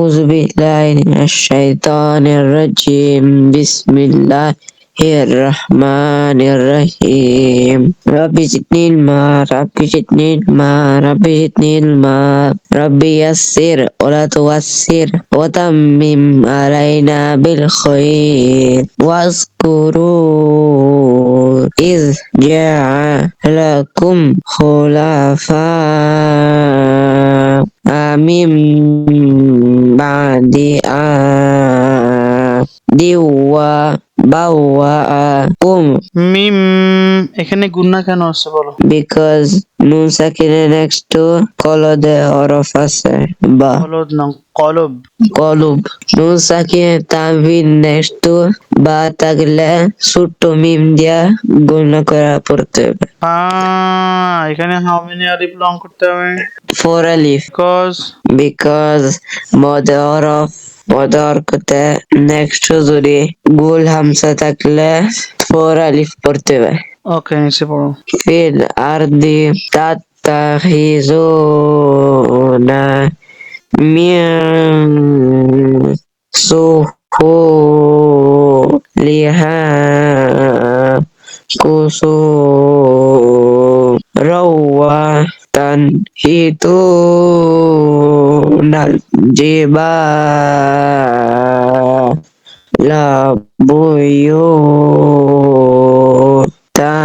أعوذ بالله من الشيطان الرجيم بسم الله الرحمن الرحيم ربي زدني الماء ربي زدني الماء ربي زدني الماء ربي يسر ولا توسر وتمم علينا بالخير واذكروا إذ جعلكم خلفاء من بعد عاد وبوأكم মিম এখানে গুন্না কেন আছে বলো? because nun sakina next to kolode horof আছে বা কলদ না কলব। কলব nun sakina tanvin next to বা থাকলে ছোট্ট মিম দিয়া গুণা করা পড়তে হবে এখানে হাউ মেনি আলিফ লং করতে হবে? 4 alif বিকজ because মদর করতে নেক্সট যদি গোল হামসা থাকলে 4 alif পড়তে হবে ওকে নিচে পড়ো। ফির আরদি তাত্তাখিজুনা মিন সুহুলিহা কুসুরাওয়া তানহিতুনাল জিবালা টা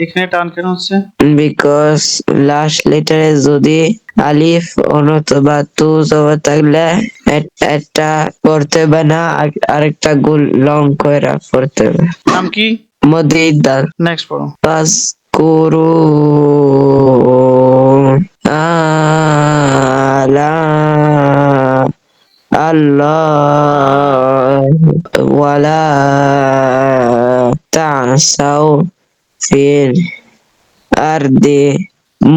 এখানে টান কেন হচ্ছে? because last letter যদি আলিফ অথবা তু জবর থাকলে একটা পড়তে হবে না আরেকটা গোল লং করে পড়তে হবে নাম কি? মধ্যে ইদ্দার নেক্সট পড়ো। বাস করু আলা আল্লাহ ওয়ালা তাসাও ফিল আরদি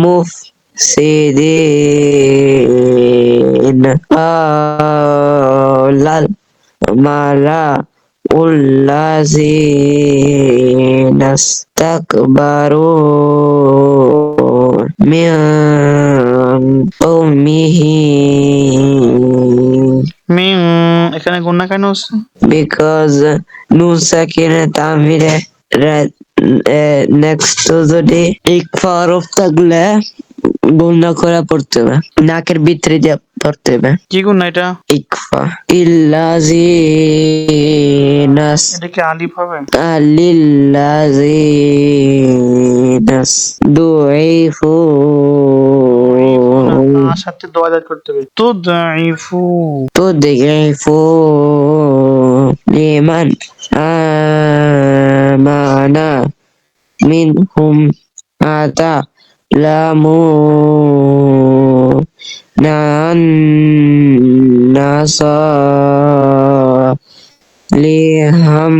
মুফসিদিন লাল মালা উল্লাযিনা ইসতাকবারু মিন কওমিহি মিম এখানে গুন্না কেন হচ্ছে? because nun sakina tanvire next যদি ইকফা হরফ থাকলে গুণা করা পড়তে হবে নাকের ভিতরে দিয়ে পড়তে হবে কি গুন্না এটা? ইকফা ইল্লাযিনাস এটা কি আলিফ হবে? লিল্লাযিনাস দুইফু তার সাথে দোয়া দাঁড় করতে হবে। তুদাইফু তুদইফু লিমান আমানা minhum ata lamu nan nasa liham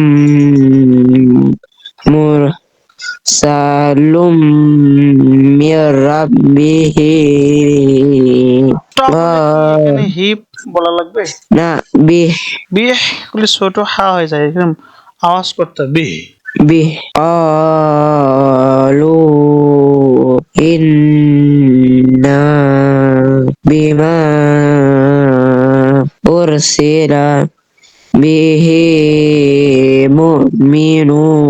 mursalum mirabbihi এখানে হিপ বলা লাগবে না bih বিহ বলে ছোট হা হয়ে যায় এরকম আওয়াজ করতে বিহ bih qalu inna bima ursila bihi mu'minun